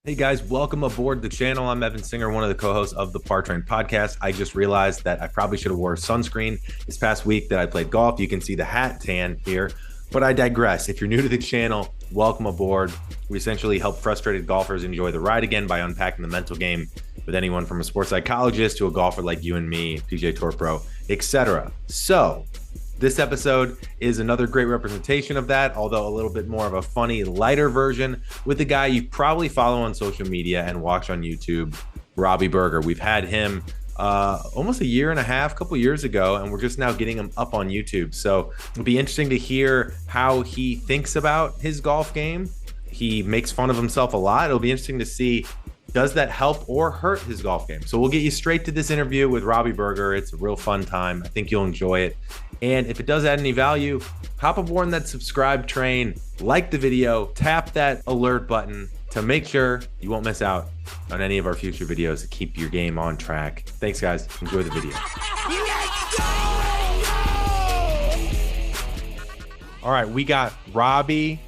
Hey guys, welcome aboard the channel. I'm Evan Singer, one of the co-hosts of the Par Train podcast. I just realized that I probably should have wore sunscreen this past week that I played golf. You can see the hat tan here, but I digress. If you're new to the channel, welcome aboard. We essentially help frustrated golfers enjoy the ride again by unpacking the mental game with anyone from a sports psychologist to a golfer like you and me, PGA Tour Pro, etc. So this episode is another great representation of that, although a little bit more of a funny, lighter version with the guy you probably follow on social media and watch on YouTube, Robby Berger. We've had him almost a year and a half, couple years ago, and we're just now getting him up on YouTube. So it'll be interesting to hear how he thinks about his golf game. He makes fun of himself a lot. It'll be interesting to see, does that help or hurt his golf game? So we'll get you straight to this interview with Robby Berger. It's a real fun time. I think you'll enjoy it. And if it does add any value, hop aboard that subscribe train, like the video, tap that alert button to make sure you won't miss out on any of our future videos to keep your game on track. Thanks, guys. Enjoy the video. All right, we got Bobby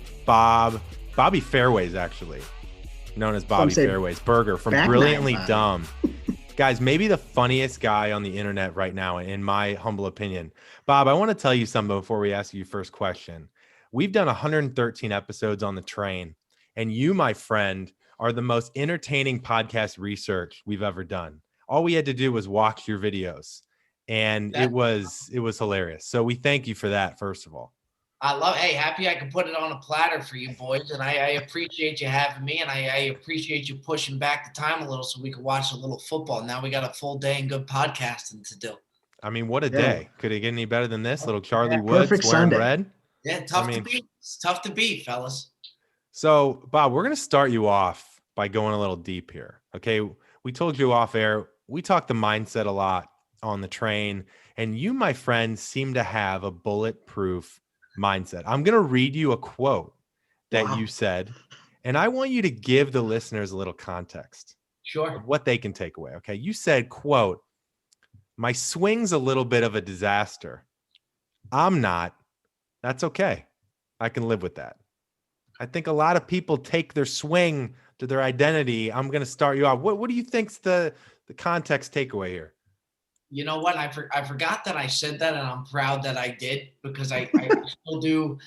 Fairways, actually, known as Bobby Fairways, Berger from Brilliantly Dumb. Guys, maybe the funniest guy on the internet right now, in my humble opinion. Bob, I want to tell you something before we ask you your first question. We've done 113 episodes on the train, and you, my friend, are the most entertaining podcast research we've ever done. All we had to do was watch your videos, and it was hilarious. So we thank you for that, first of all. Happy I could put it on a platter for you boys. And I appreciate you having me. And I appreciate you pushing back the time a little so we could watch a little football. Now we got a full day and good podcasting to do. I mean, what a day. Could it get any better than this? Little Charlie Woods wearing Sunday. Red. Yeah, to beat. It's tough to beat, fellas. So, Bob, we're going to start you off by going a little deep here. Okay. We told you off air. We talked the mindset a lot on the train. And you, my friend, seem to have a bulletproof mindset. I'm going to read you a quote that you said, and I want you to give the listeners a little context. Sure. Of what they can take away. Okay. You said, quote, "My swing's a little bit of a disaster. I'm not. That's okay. I can live with that." I think a lot of people take their swing to their identity. I'm going to start you off. What do you think's the context takeaway here? You know what? I forgot that I said that, and I'm proud that I did, because I still do.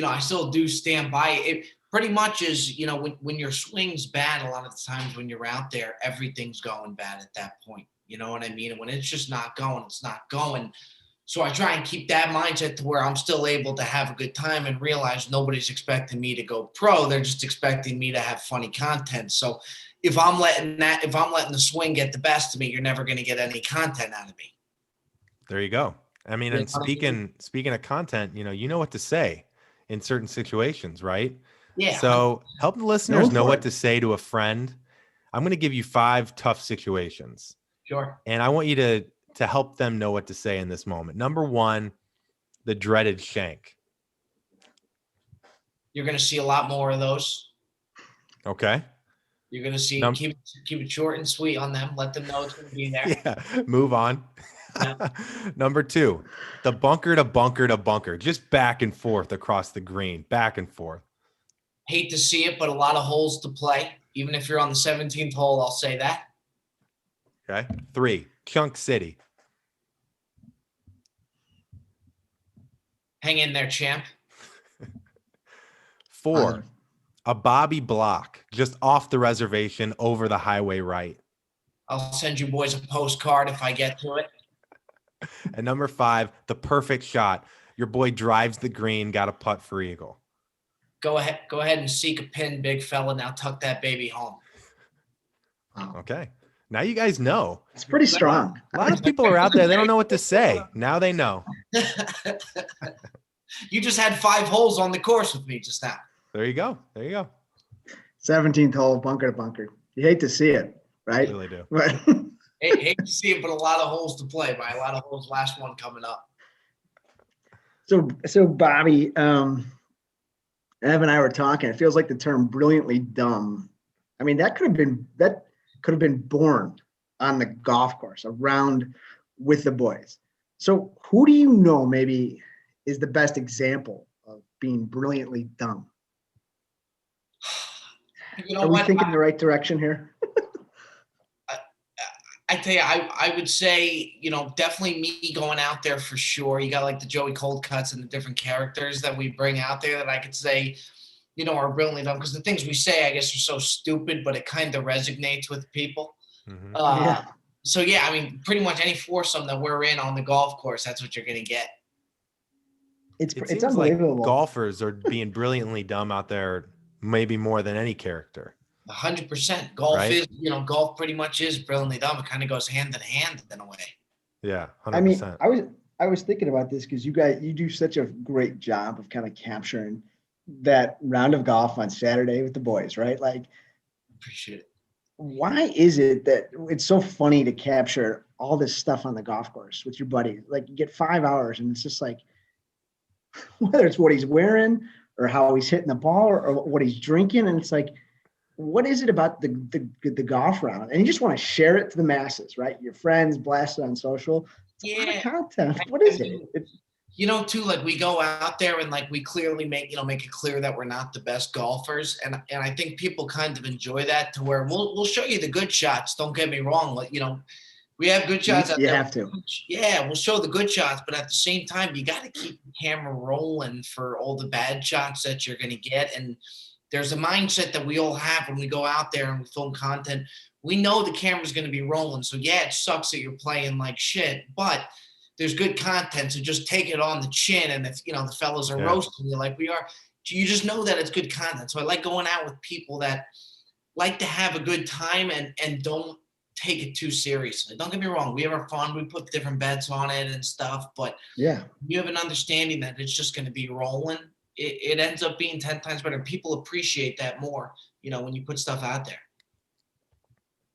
I still do stand by it. Pretty much is, when your swing's bad, a lot of the times when you're out there, everything's going bad at that point. You know what I mean? And when it's just not going, it's not going. So I try and keep that mindset to where I'm still able to have a good time and realize nobody's expecting me to go pro. They're just expecting me to have funny content. So if I'm letting the swing get the best of me, you're never going to get any content out of me. There you go. I mean, and speaking of content, you know what to say in certain situations, right? Yeah. So help the listeners know what to say to a friend. I'm going to give you 5 tough situations. Sure. And I want you to help them know what to say in this moment. Number 1, the dreaded shank. You're going to see a lot more of those. Okay. You're going to see, keep it short and sweet on them. Let them know it's going to be there. Yeah, move on. Yeah. Number 2, the bunker to bunker to bunker, just back and forth across the green, back and forth. Hate to see it, but a lot of holes to play. Even if you're on the 17th hole, I'll say that. Okay. 3, Chunk City. Hang in there, champ. 4, a Bobby block, just off the reservation over the highway right. I'll send you boys a postcard if I get to it. And number 5, the perfect shot. Your boy drives the green, got a putt for eagle. Go ahead and seek a pin, big fella. Now tuck that baby home. Okay. Now you guys know. It's pretty strong. A lot of people are out there. They don't know what to say. Now they know. You just had 5 holes on the course with me just now. There you go. 17th hole, bunker to bunker. You hate to see it, right? I really do. But hate to see it, but a lot of holes to play by. A lot of holes. Last one coming up. So Bobby, Ev and I were talking. It feels like the term "brilliantly dumb." I mean, that could have been born on the golf course, around with the boys. So who do you know maybe is the best example of being brilliantly dumb? You know Are we what? thinking the right direction here? I tell you, I would say, definitely me going out there for sure. You got like the Joey Cold cuts and the different characters that we bring out there that I could say, are brilliantly done. Because the things we say, I guess, are so stupid, but it kind of resonates with people. Mhm. Yeah. So yeah, I mean, pretty much any foursome that we're in on the golf course, that's what you're gonna get. It's It it's seems like unbelievable. golfers are being brilliantly dumb out there, maybe more than any character, 100%. Golf right? is, golf pretty much is brilliantly done. It kind of goes hand in hand in a way. Yeah, I mean, 100%. I was thinking about this because you do such a great job of kind of capturing that round of golf on Saturday with the boys, right? Like, Appreciate it. why is it that it's so funny to capture all this stuff on the golf course with your buddy? Like, you get 5 hours, and it's just like, whether it's what he's wearing or how he's hitting the ball or what he's drinking, and it's like, what is it about the golf round? And you just want to share it to the masses, right? Your friends, blast it on social. It's a lot of Yeah. content. What is it? Too, like we go out there and like we clearly make it clear that we're not the best golfers, and I think people kind of enjoy that to where we'll show you the good shots. Don't get me wrong, like we have good shots out You there. have to. Yeah, we'll show the good shots, but at the same time, you got to keep the camera rolling for all the bad shots that you're going to get. And there's a mindset that we all have when we go out there and we film content. We know the camera's going to be rolling, so yeah, it sucks that you're playing like shit, but there's good content, so just take it on the chin. And if the fellas are roasting you like we are, you just know that it's good content. So I like going out with people that like to have a good time and don't take it too seriously. Don't get me wrong, we have our fun, we put different bets on it and stuff, but Yeah. you have an understanding that it's just going to be rolling. It ends up being 10 times better. People appreciate that more, when you put stuff out there.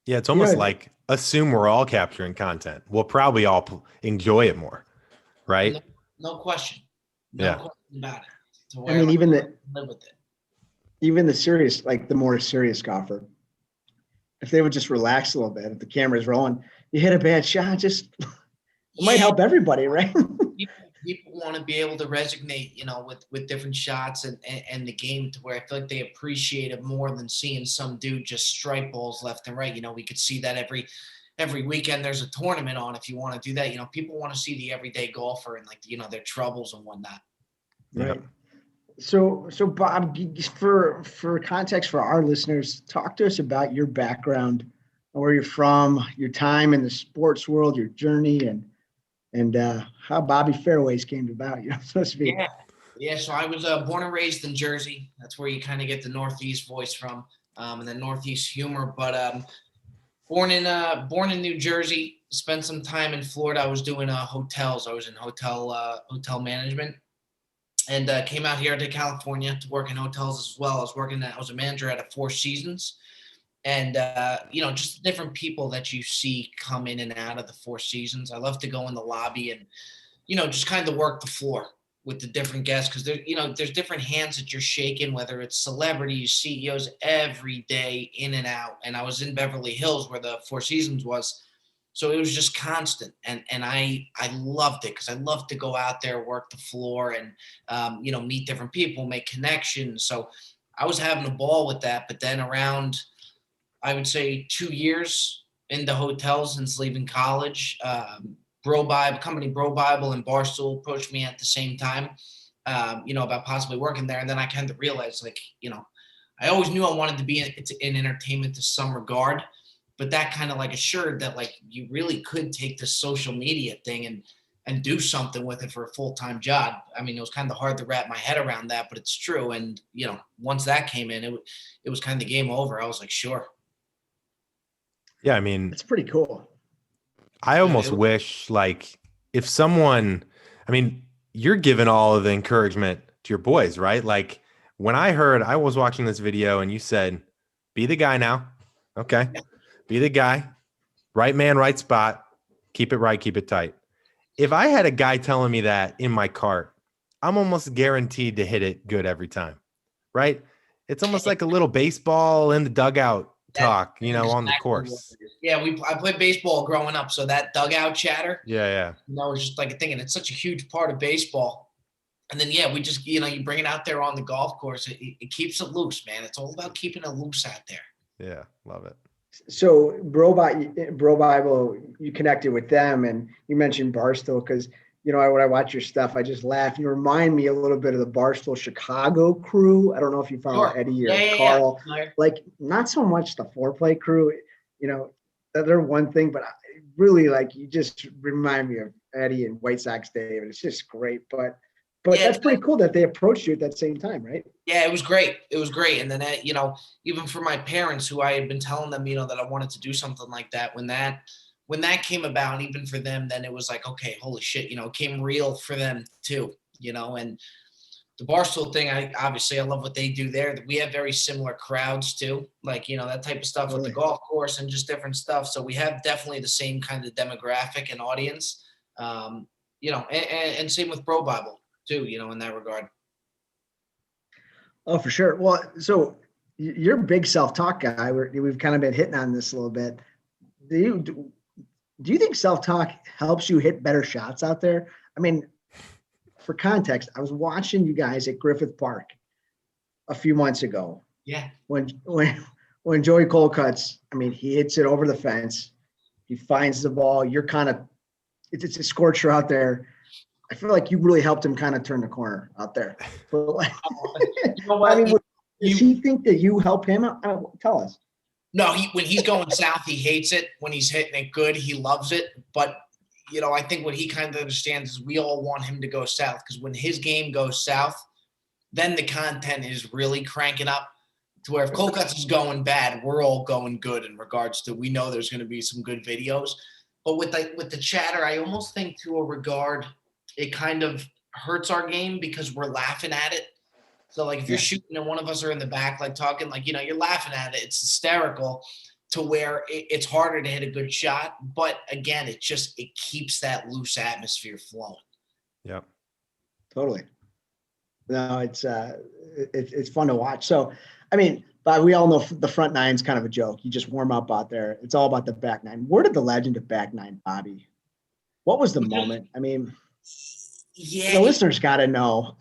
Yeah, it's almost like assume we're all capturing content. We'll probably all enjoy it more, right? No question. No question about it. I mean, even live with it. Even the serious, like the more serious golfer, if they would just relax a little bit, if the camera's rolling, you hit a bad shot, just it might help everybody, right? People want to be able to resonate, with different shots and the game to where I feel like they appreciate it more than seeing some dude just strike balls left and right. We could see that every weekend there's a tournament on if you want to do that. People want to see the everyday golfer and like, their troubles and whatnot. Right. So Bob, for context for our listeners, talk to us about your background, where you're from, your time in the sports world, your journey, and how Bobby Fairways came about, so to speak. Yeah. So I was born and raised in Jersey. That's where you kind of get the Northeast voice from, and the Northeast humor. But born in New Jersey, spent some time in Florida. I was doing hotels. I was in hotel management, and came out here to California to work in hotels as well. I was a manager at a Four Seasons. And, just different people that you see come in and out of the Four Seasons. I love to go in the lobby and, just kind of work the floor with the different guests. Cause there's different hands that you're shaking, whether it's celebrities, CEOs, every day in and out. And I was in Beverly Hills where the Four Seasons was. So it was just constant. And I loved it because I love to go out there, work the floor and, meet different people, make connections. So I was having a ball with that. But then around, I would say 2 years into hotels since leaving college. Bro Bible and Barstool approached me at the same time, about possibly working there. And then I kind of realized, like, I always knew I wanted to be in entertainment to some regard, but that kind of like assured that like you really could take this social media thing and do something with it for a full-time job. I mean, it was kind of hard to wrap my head around that, but it's true. And, once that came in, it was kind of game over. I was like, sure. Yeah, I mean, it's pretty cool. I almost wish, like, if someone, I mean, you're giving all of the encouragement to your boys, right? Like, when I was watching this video and you said, be the guy now. Okay. Be the guy. Right man, right spot. Keep it right, keep it tight. If I had a guy telling me that in my cart, I'm almost guaranteed to hit it good every time, right? It's almost like a little baseball in the dugout talk, on the course. Yeah, I played baseball growing up, so that dugout chatter. Yeah. It's just like a thing, and it's such a huge part of baseball. And then, yeah, we just, you bring it out there on the golf course. It keeps it loose, man. It's all about keeping it loose out there. Yeah, love it. So Bro Bible, you connected with them, and you mentioned Barstool because when I watch your stuff, I just laugh. You remind me a little bit of the Barstool Chicago crew. I don't know if you follow Sure. Eddie or Yeah. Carl. Yeah. Like not so much the foreplay crew. They're one thing, but I really you just remind me of Eddie and White Sox Dave, and it's just great. But Yeah, that's pretty cool that they approached you at that same time, right? Yeah, it was great. It was great. And then, even for my parents, who I had been telling them, that I wanted to do something like that, when that came about, even for them, then it was like, okay, holy shit, it came real for them too, and the Barstool thing, I love what they do there. We have very similar crowds too, that type of stuff with the golf course and just different stuff. So we have definitely the same kind of demographic and audience, and same with Bro Bible too, in that regard. Oh, for sure. Well, so you're a big self-talk guy. We've kind of been hitting on this a little bit. Do you think self-talk helps you hit better shots out there? I mean, for context, I was watching you guys at Griffith Park a few months ago. Yeah. When Joey Colcutt's, he hits it over the fence. He finds the ball. You're kind of, it's a scorcher out there. I feel like you really helped him kind of turn the corner out there. But does he think that you help him? Tell us. No, when he's going south, he hates it. When he's hitting it good, he loves it. But, I think what he kind of understands is we all want him to go south, because when his game goes south, then the content is really cranking up to where if Colcutt's is going bad, we're all going good in regards to, we know there's going to be some good videos. But with the chatter, I almost think to a regard, it kind of hurts our game because we're laughing at it. So if you're shooting and one of us are in the back, talking, you're laughing at it, it's hysterical, to where it's harder to hit a good shot. But again, it keeps that loose atmosphere flowing. Yep. Totally. No, it's fun to watch. So, but we all know the front nine's kind of a joke. You just warm up out there. It's all about the back nine. Where did the legend of back nine, Bobby? What was the moment? Yeah, the listeners got to know.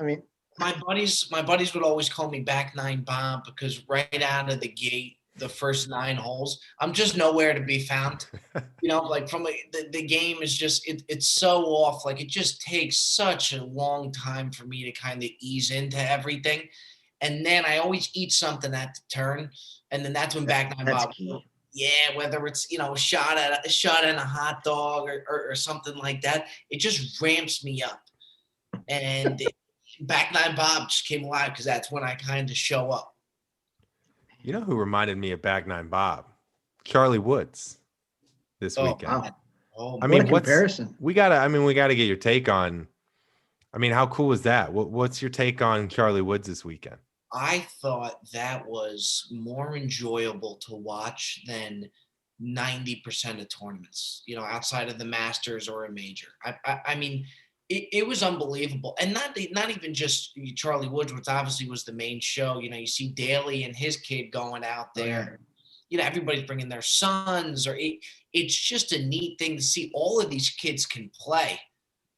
My buddies would always call me back nine Bob, because right out of the gate, the first 9 holes, I'm just nowhere to be found. From the game is just, it's so off. It just takes such a long time for me to kind of ease into everything. And then I always eat something at the turn. And then that's when back nine Bob. Key. Yeah, whether it's, a shot at a hot dog or something like that, it just ramps me up. And back nine Bob just came alive, because that's when I kind of show up. You know who reminded me of back nine Bob? Charlie Woods this weekend. Wow. Oh, what a comparison. We gotta get your take on, how cool is that? What's your take on Charlie Woods this weekend? I thought that was more enjoyable to watch than 90% of tournaments, outside of the Masters or a major. It was unbelievable. And not even just Charlie Woods, which obviously was the main show. You see Daly and his kid going out there. Everybody's bringing their sons, or it's just a neat thing to see. All of these kids can play.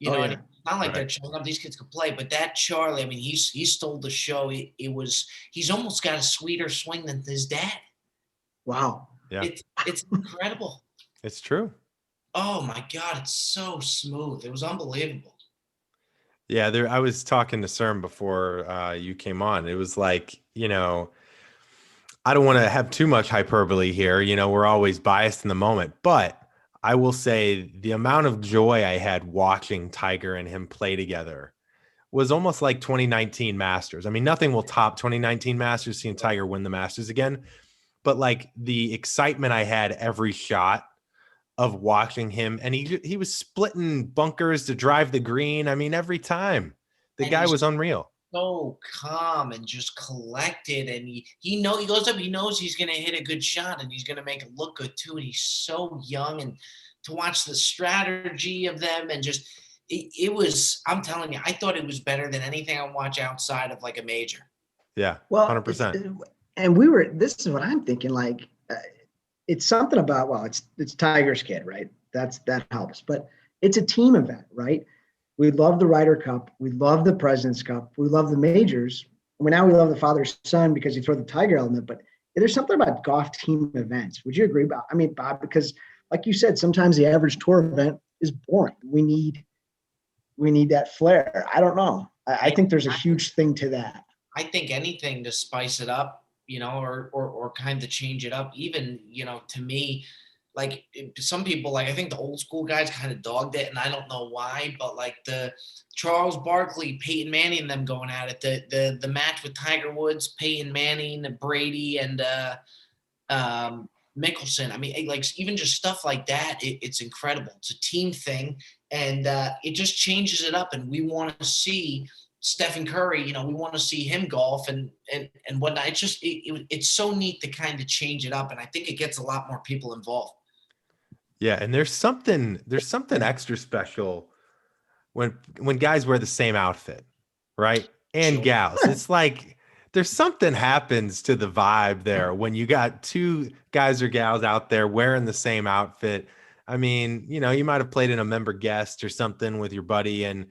It's not like they're showing up. These kids can play. But that Charlie, he stole the show. He's almost got a sweeter swing than his dad. Wow. Yeah. It's incredible. It's true. Oh my God, it's so smooth. It was unbelievable. Yeah, I was talking to CERN before you came on. It was I don't want to have too much hyperbole here. We're always biased in the moment, but I will say the amount of joy I had watching Tiger and him play together was almost like 2019 Masters. Nothing will top 2019 Masters, seeing Tiger win the Masters again, but the excitement I had every shot of watching him, and he was splitting bunkers to drive the green. Every time the guy was unreal. So calm and just collected, and he goes up, he knows he's going to hit a good shot, and he's going to make it look good too. And he's so young, and to watch the strategy of them, and just it was. I'm telling you, I thought it was better than anything I watch outside of a major. Yeah, well, 100%. And this is what I'm thinking. It's something about, it's Tiger's kid, right? That helps, but it's a team event, right? We love the Ryder Cup. We love the President's Cup. We love the majors. I mean, now we love the father-son because you throw the Tiger element, but there's something about golf team events. Would you agree, Bob? I mean, Bob, because like you said, sometimes the average tour event is boring. We need that flair. I don't know. I think there's a huge thing to that. I think anything to spice it up, or kind of change it up. Even, to me, like some people, like I think the old school guys kind of dogged it, and I don't know why, but like the Charles Barkley, Peyton Manning, and them going at it, the match with Tiger Woods, Peyton Manning, Brady, and Mickelson. I mean, like even just stuff like that, it's incredible. It's a team thing, and it just changes it up. And we want to see Stephen Curry. We want to see him golf and whatnot. It's just it's so neat to kind of change it up, and I think it gets a lot more people involved. Yeah, and there's something extra special when guys wear the same outfit, right? And Sure. gals. It's like there's something happens to the vibe there when you got two guys or gals out there wearing the same outfit. I mean, you might have played in a member guest or something with your buddy, and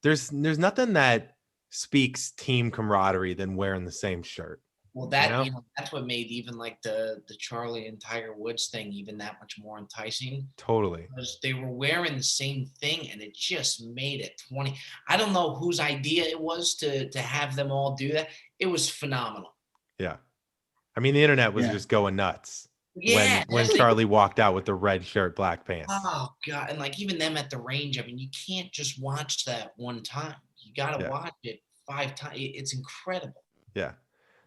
there's nothing that speaks team camaraderie than wearing the same shirt. Well, that's what made even like the Charlie and Tiger Woods thing even that much more enticing. Totally. Because they were wearing the same thing, and it just made it 20. I don't know whose idea it was to have them all do that. It was phenomenal. Yeah. I mean, the internet was just going nuts. Yeah. When Charlie walked out with the red shirt, black pants. Oh God. And like even them at the range, I mean, you can't just watch that one time. You gotta watch it 5 times. It's incredible. Yeah.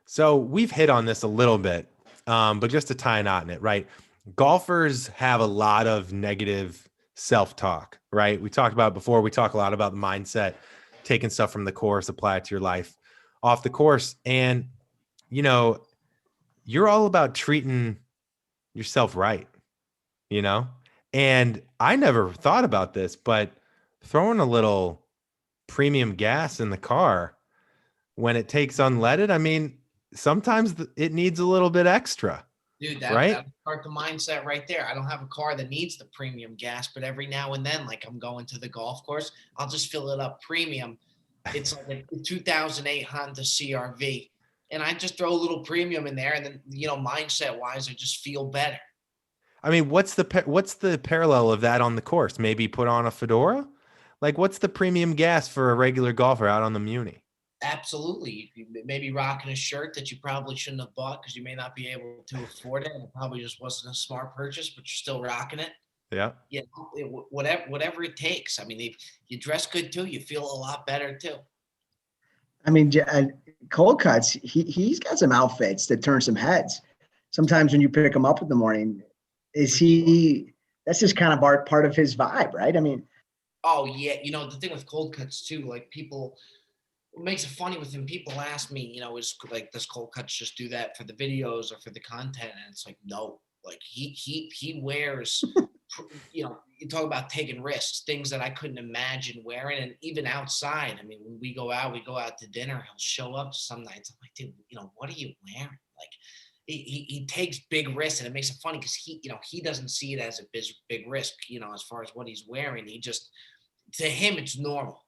So we've hit on this a little bit, but just to tie a knot in it, right? Golfers have a lot of negative self-talk, right? We talked about it before. We talk a lot about the mindset, taking stuff from the course, apply it to your life off the course. And, you're all about treating yourself right, And I never thought about this, but throwing a little premium gas in the car when it takes unleaded, I mean, sometimes it needs a little bit extra. Dude, right? that'll start the mindset right there. I don't have a car that needs the premium gas, but every now and then, like I'm going to the golf course, I'll just fill it up premium. It's like a 2008 Honda CRV. And I just throw a little premium in there, and then, mindset wise, I just feel better. I mean, what's the parallel of that on the course? Maybe put on a fedora? Like, what's the premium gas for a regular golfer out on the Muni? Absolutely. You may be rocking a shirt that you probably shouldn't have bought because you may not be able to afford it, and it probably just wasn't a smart purchase, but you're still rocking it. Yeah. Whatever it takes. I mean, if you dress good too, you feel a lot better too. I mean, Cold Cuts, he's got some outfits that turn some heads. Sometimes when you pick him up in the morning, that's just kind of part of his vibe, right? I mean. Oh, yeah. The thing with Cold Cuts too, like people, what makes it funny with him, people ask me, is like, does Cold Cuts just do that for the videos or for the content? And it's like, no, like he wears, you talk about taking risks, things that I couldn't imagine wearing. And even outside, I mean, when we go out to dinner, he'll show up some nights. I'm like, dude, what are you wearing? Like he takes big risks, and it makes it funny because he doesn't see it as a big risk, as far as what he's wearing. To him, it's normal.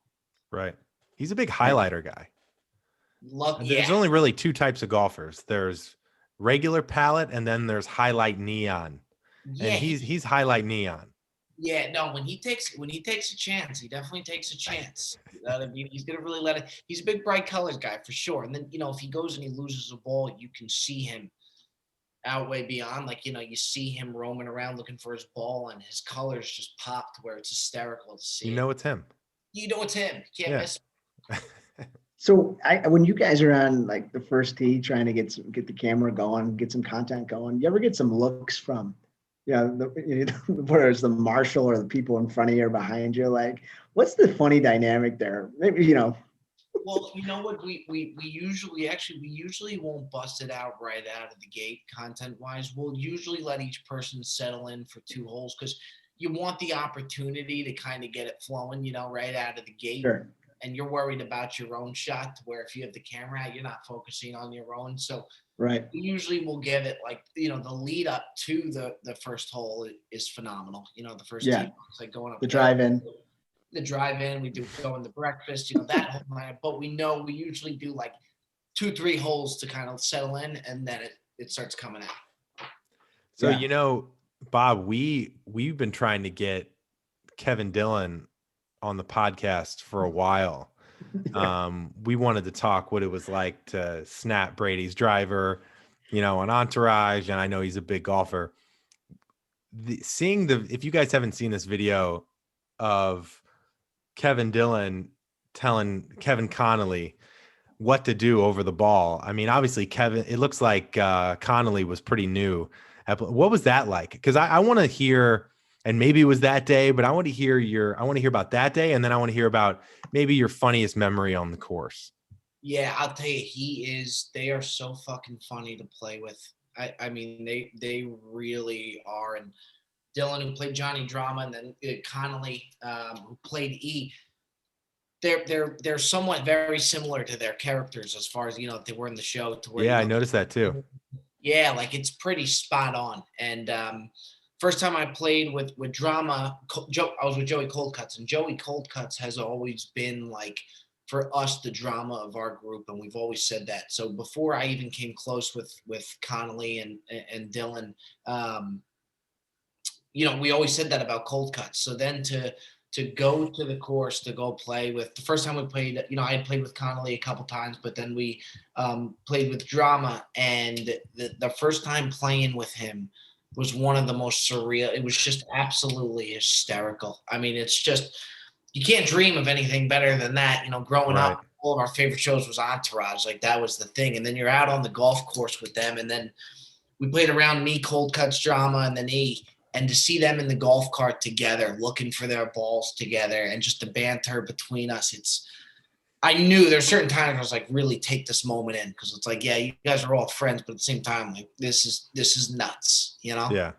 Right. He's a big highlighter guy. There's Yeah. only really two types of golfers. There's regular palette, and then there's highlight neon. Yeah, and he's highlight neon. Yeah, no, when he takes a chance, he definitely takes a chance. He's gonna really let it. He's a big bright colors guy for sure. And then if he goes and he loses a ball, you can see him out way beyond. Like you see him roaming around looking for his ball, and his colors just pop to where it's hysterical to see. It's him. It's him. You can't miss him. So when you guys are on like the first tee trying to get the camera going, get some content going, you ever get some looks from, whether it's the marshal or the people in front of you or behind you? Like, what's the funny dynamic there? Maybe, Well, you know what? We usually won't bust it out right out of the gate content wise. We'll usually let each person settle in for 2 holes because you want the opportunity to kind of get it flowing, right out of the gate. Sure. And you're worried about your own shot, to where if you have the camera out, you're not focusing on your own. So right. We usually will give it like, the lead up to the first hole is phenomenal. The first tee, it's like going up the drive in. the drive-in, we do go in the breakfast, that whole night. But we know we usually do like 2-3 holes to kind of settle in, and then it starts coming out. So, Bob, we've been trying to get Kevin Dillon on the podcast for a while. We wanted to talk what it was like to snap Brady's driver, on Entourage, and I know he's a big golfer. If you guys haven't seen this video of Kevin Dillon telling Kevin Connolly what to do over the ball. I mean, obviously it looks like Connolly was pretty new. What was that like? Because I want to hear, and maybe it was that day, but I want to hear about that day. And then I want to hear about maybe your funniest memory on the course. Yeah, I'll tell you, they are so fucking funny to play with. I mean, they really are. And Dillon, who played Johnny Drama, and then Connolly, who played E, they're somewhat very similar to their characters as far as, if they were in the show. To where, I noticed that too. Yeah, like it's pretty spot on. And first time I played with Drama, I was with Joey Coldcuts, and Joey Coldcuts has always been like, for us, the drama of our group, and we've always said that. So before I even came close with Connolly and Dillon, we always said that about Coldcuts. So then to go to the course to go play with, the first time we played, I had played with Connolly a couple times, but then we played with Drama, and the first time playing with him was one of the most surreal. It was just absolutely hysterical. I mean, it's just, you can't dream of anything better than that. Growing up, all of our favorite shows was Entourage. Like, that was the thing. And then you're out on the golf course with them. And then we played around me, Coldcuts, Drama, and then E. And to see them in the golf cart together, looking for their balls together, and just the banter between us, I knew there's certain times I was like, really take this moment in, because it's like, yeah, you guys are all friends, but at the same time, like, this is nuts, Yeah,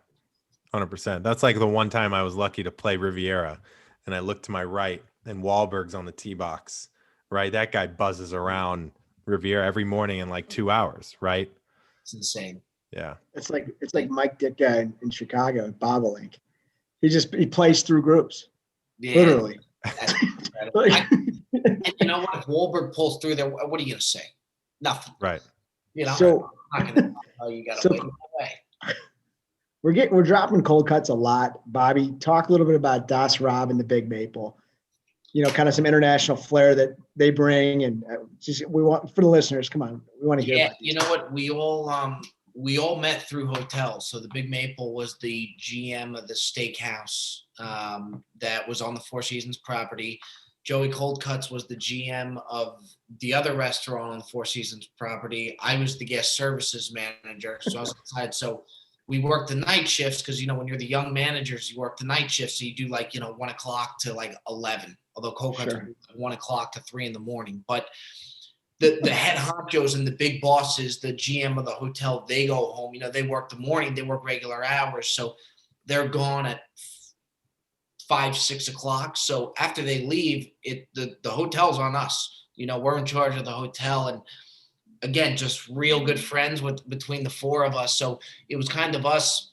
100%. That's like the one time I was lucky to play Riviera, and I looked to my right, and Wahlberg's on the tee box, right? That guy buzzes around Riviera every morning in like 2 hours, right? It's insane. Yeah. It's like Mike Ditka in Chicago at Bobolink. He plays through groups. Yeah. Literally. And you know what? If Wahlberg pulls through there, what are you gonna say? Nothing. Right. So I'm not gonna tell you gotta wait away. We're dropping Coldcuts a lot. Bobby, talk a little bit about Das Rob and the Big Maple. Kind of some international flair that they bring, and we want, for the listeners, come on, we want to hear. Yeah, you know what? We all met through hotels. So the Big Maple was the GM of the steakhouse that was on the Four Seasons property. Joey Coldcuts was the GM of the other restaurant on the Four Seasons property. I was the guest services manager. So I was inside. So we worked the night shifts because, when you're the young managers, you work the night shifts. So you do 1 o'clock to 11, although Coldcuts sure. 1 o'clock to 3 in the morning. But the head honchos and the big bosses, the GM of the hotel, they go home. They work the morning, they work regular hours. So they're gone at 5, 6 o'clock. So after they leave, the hotel's on us. We're in charge of the hotel. And again, just real good friends between the four of us. So it was kind of us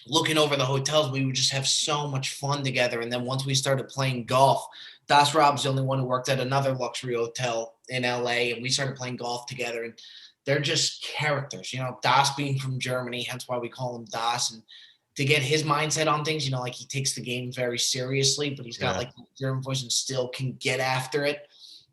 looking over the hotels. We would just have so much fun together. And then once we started playing golf, Das Rob's the only one who worked at another luxury hotel in LA, and we started playing golf together, and they're just characters, Das being from Germany, hence why we call him Das, and to get his mindset on things, like he takes the game very seriously, but he's got like the German voice and still can get after it.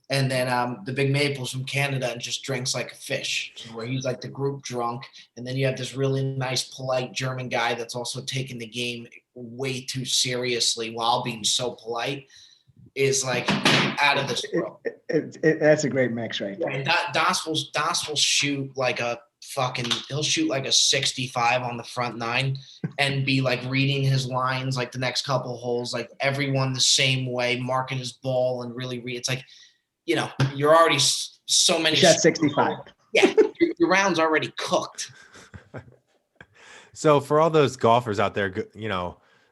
And then the Big Maple's from Canada and just drinks like a fish, where he's like the group drunk. And then you have this really nice, polite German guy that's also taking the game way too seriously while being so polite. Is like out of this world. That's a great mix, right? Yeah, and Das will shoot like he'll shoot like a 65 on the front nine and be like reading his lines like the next couple holes, like everyone the same way, marking his ball and really it's like, you're already so many. Shot 65. Yeah, your round's already cooked. So for all those golfers out there,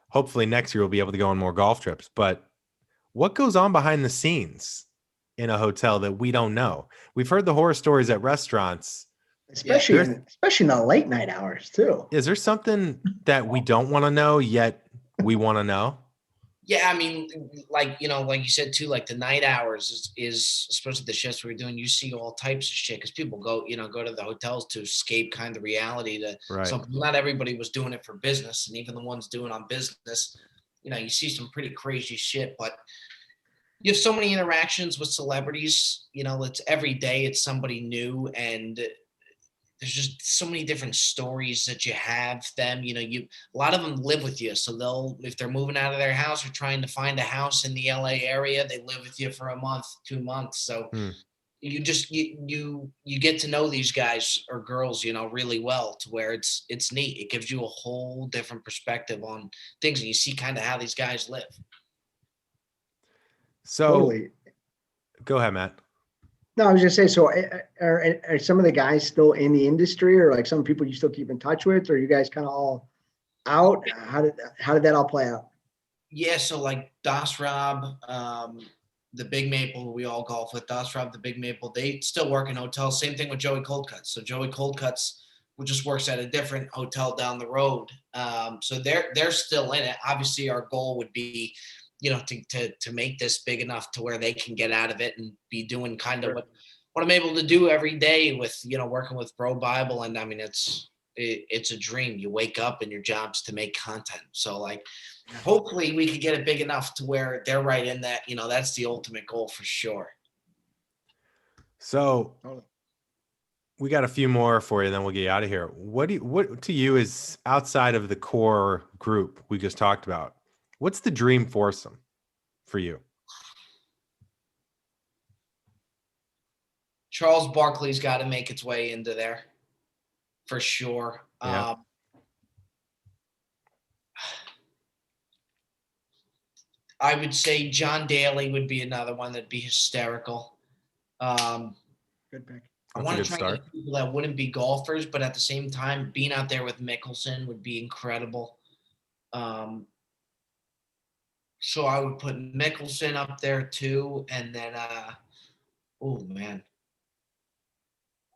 hopefully next year we'll be able to go on more golf trips, but what goes on behind the scenes in a hotel that we don't know? We've heard the horror stories at restaurants, especially in the late night hours too. Is there something that we don't want to know yet we want to know? Yeah, I mean, like, like you said too, like the night hours is especially the shifts we're doing, you see all types of shit because people go to the hotels to escape kind of reality to Right. some, not everybody was doing it for business. And even the ones doing on business, you see some pretty crazy shit, but you have so many interactions with celebrities, it's every day it's somebody new, and there's just so many different stories that you have them, a lot of them live with you. So if they're moving out of their house or trying to find a house in the LA area, they live with you for a month, 2 months. So Hmm. you get to know these guys or girls, really well, to where it's neat. It gives you a whole different perspective on things, and you see kind of how these guys live. So Totally. go ahead, Matt. No, I was just saying, so are some of the guys still in the industry, or like some people you still keep in touch with, or are you guys kind of all out? How did that all play out? Yeah, so like Das Rob, the Big Maple, who we all golf with, Das Rob, the Big Maple, they still work in hotels. Same thing with Joey Coldcuts. So Joey Coldcuts, who just works at a different hotel down the road. So they're still in it. Obviously, our goal would be, to make this big enough to where they can get out of it and be doing kind of what I'm able to do every day with, working with Bro Bible. And I mean, it's a dream. You wake up and your job's to make content. So like, hopefully we could get it big enough to where they're right in that, that's the ultimate goal for sure. So we got a few more for you, then we'll get you out of here. What to you is outside of the core group we just talked about? What's the dream foursome for you? Charles Barkley's got to make its way into there for sure. Yeah. I would say John Daly would be another one that'd be hysterical. Good pick. I want to try and get people that wouldn't be golfers, but at the same time, being out there with Mickelson would be incredible. So I would put Mickelson up there too, and then oh man,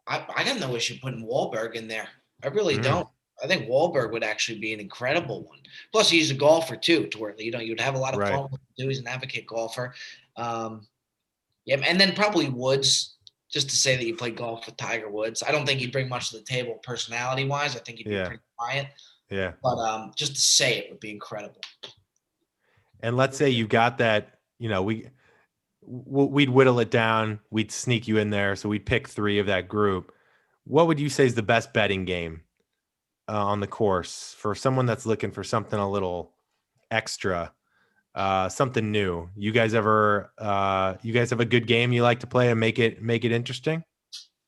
I got no issue putting Wahlberg in there. I really don't. I think Wahlberg would actually be an incredible one. Plus, he's a golfer too, to where you'd have a lot of fun with him. He's an advocate golfer. Yeah, and then probably Woods, just to say that you played golf with Tiger Woods. I don't think he'd bring much to the table personality-wise. I think he'd be pretty quiet. Yeah. But just to say it would be incredible. And let's say you got that, we'd whittle it down. We'd sneak you in there. So we'd pick 3 of that group. What would you say is the best betting game on the course for someone that's looking for something a little extra, something new? You guys have a good game you like to play and make it interesting?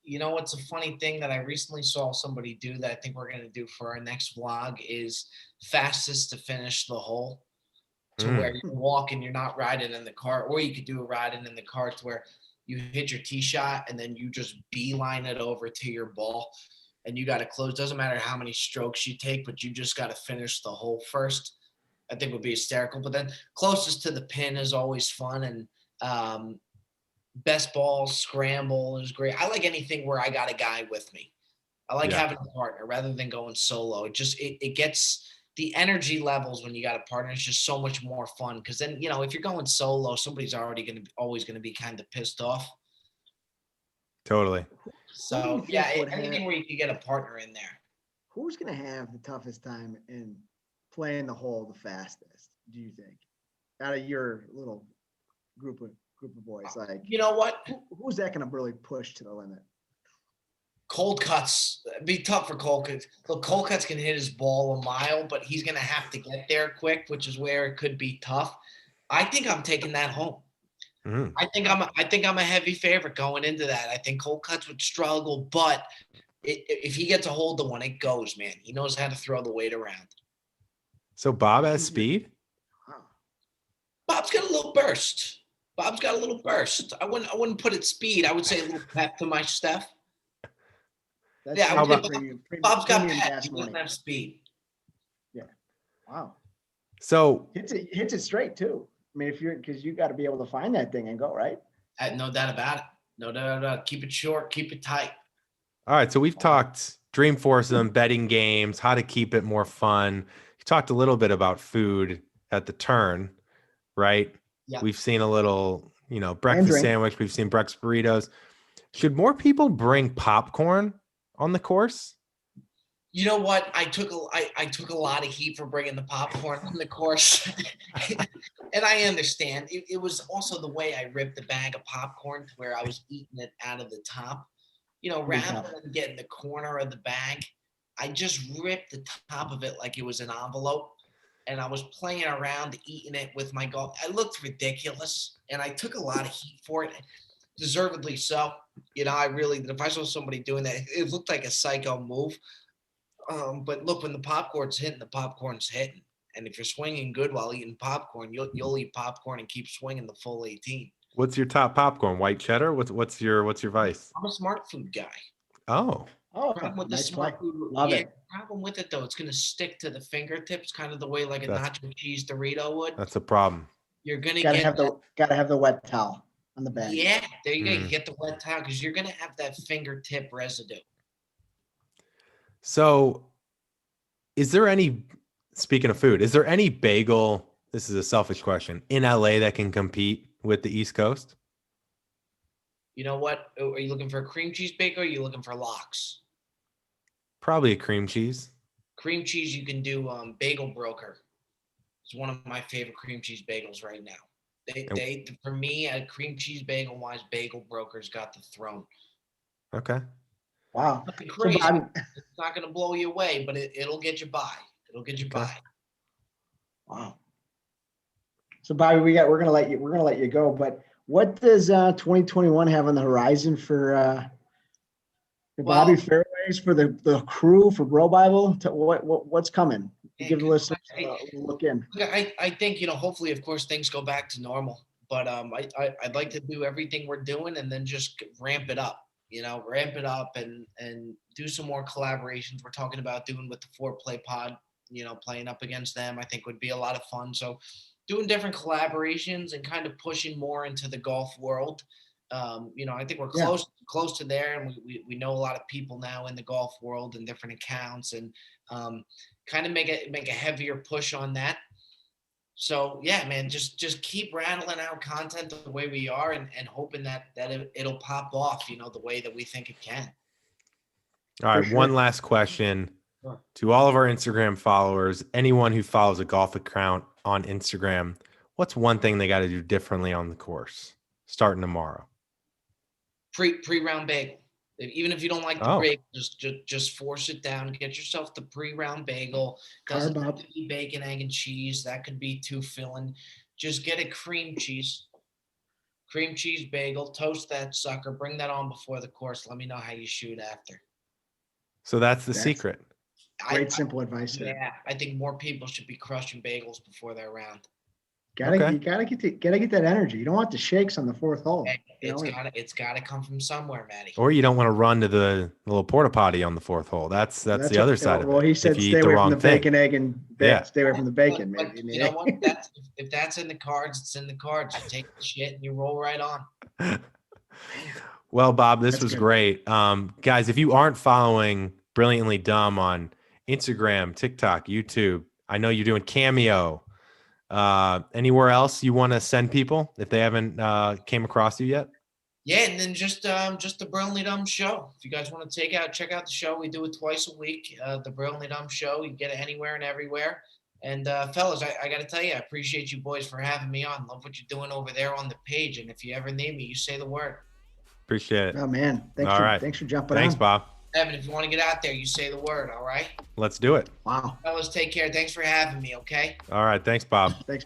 What's a funny thing that I recently saw somebody do that I think we're going to do for our next vlog is fastest to finish the hole, to where you're walking, you're not riding in the cart, or you could do a riding in the cart to where you hit your tee shot and then you just beeline it over to your ball, and you got to close. Doesn't matter how many strokes you take, but you just got to finish the hole first. I think would be hysterical. But then closest to the pin is always fun, and best ball scramble is great. I like anything where I got a guy with me. I like having a partner rather than going solo. It gets the energy levels when you got a partner. It's just so much more fun, because then if you're going solo, somebody's always going to be kind of pissed off. Totally. So yeah, anything where you can get a partner in there. Who's going to have the toughest time in playing the hole the fastest, do you think, out of your little group of boys? Like, you know what? Who's that going to really push to the limit? Cold cuts. It'd be tough for cold cuts. Look, cold cuts can hit his ball a mile, but he's going to have to get there quick, which is where it could be tough. I think I'm taking that home. Mm-hmm. I think I'm a heavy favorite going into that. I think cold cuts would struggle, but if he gets a hold of one, it goes, man. He knows how to throw the weight around. So Bob has speed? Bob's got a little burst. I wouldn't put it speed. I would say a little pep to my stuff. Bob's got pep. He doesn't have speed. Yeah. Wow. So hits it straight too. I mean, because you got to be able to find that thing and go, right? No doubt about it. No doubt about it. Keep it short. Keep it tight. All right. So we've talked dream foursome, betting games, how to keep it more fun. You talked a little bit about food at the turn. right? Yeah. We've seen a little, breakfast drink. sandwich. We've seen breakfast burritos. Should more people bring popcorn on the course? You know what? I took a lot of heat for bringing the popcorn on the course, and I understand. It was also the way I ripped the bag of popcorn to where I was eating it out of the top. Rather than getting the corner of the bag, I just ripped the top of it like it was an envelope, and I was playing around eating it with my golf. I looked ridiculous, and I took a lot of heat for it, deservedly so. If I saw somebody doing that, it looked like a psycho move. But look, when the popcorn's hitting. And if you're swinging good while eating popcorn, you'll eat popcorn and keep swinging the full 18. What's your top popcorn? White cheddar? What's your vice? I'm a smart food guy. Oh, Problem with nice the smart food, Love it. Problem with it though, it's gonna stick to the fingertips, kind of the way like a nacho cheese Dorito would. that's a problem. You're gonna Gotta get have the wet towel on the bag. yeah, there you go. You get the wet towel because you're gonna have that fingertip residue. So, speaking of food, is there any bagel, this is a selfish question, in LA that can compete with the East Coast? You know what? Are you looking for a cream cheese bagel or are you looking for lox? Probably a cream cheese. Cream cheese, you can do Bagel Broker. It's one of my favorite cream cheese bagels right now. They for me, a cream cheese bagel wise, Bagel Broker's got the throne. Okay. Wow. Nothing crazy. It's not going to blow you away, but it'll get you by. It'll get you by. Wow. So Bobby, we're gonna let you go. But what does 2021 have on the horizon for Bobby Fairways, for the crew, for Bro Bible? What's coming? Give the listeners a look in. I think hopefully, of course, things go back to normal. But I'd like to do everything we're doing and then just ramp it up. Ramp it up and do some more collaborations. We're talking about doing with the 4Play Pod, playing up against them, I think would be a lot of fun. So doing different collaborations and kind of pushing more into the golf world. I think we're close to there, and we know a lot of people now in the golf world and different accounts, and kind of make a heavier push on that. So yeah, man, just keep rattling out content the way we are, and hoping that it'll pop off, the way that we think it can. All right, one last question to all of our Instagram followers. Anyone who follows a golf account on Instagram, what's one thing they got to do differently on the course starting tomorrow? Pre-round bagel. Even if you don't like the bagel, just force it down. Get yourself the pre-round bagel. Doesn't have to be bacon, egg, and cheese. That could be too filling. Just get a cream cheese bagel. Toast that sucker. Bring that on before the course. Let me know how you shoot after. So that's the secret. Great simple advice there. Yeah, I think more people should be crushing bagels before they're round. You gotta get that energy. You don't want the shakes on the fourth hole. Hey, it's gotta come from somewhere, Matty. Or you don't want to run to the little porta potty on the fourth hole. That's the other side of it. Well, he said stay away from the bacon, egg, and stay away from the bacon. But you know what? If that's in the cards, it's in the cards. You take the shit and you roll right on. Well, Bob, this was great. Guys, if you aren't following Brilliantly Dumb on Instagram, TikTok, YouTube, I know you're doing Cameo. Anywhere else you want to send people if they haven't came across you yet? Yeah, and then just the Brilliantly Dumb show. If you guys want to check out the show, we do it twice a week. The Brilliantly Dumb show. You can get it anywhere and everywhere. And fellas, I got to tell you, I appreciate you boys for having me on. Love what you're doing over there on the page. And if you ever need me, you say the word. Appreciate it. Oh man, thanks for jumping on. Thanks, Bob. Evan, if you want to get out there, you say the word. All right. Let's do it. Wow. Fellas, take care. Thanks for having me. Okay. All right. Thanks, Bob. Thanks.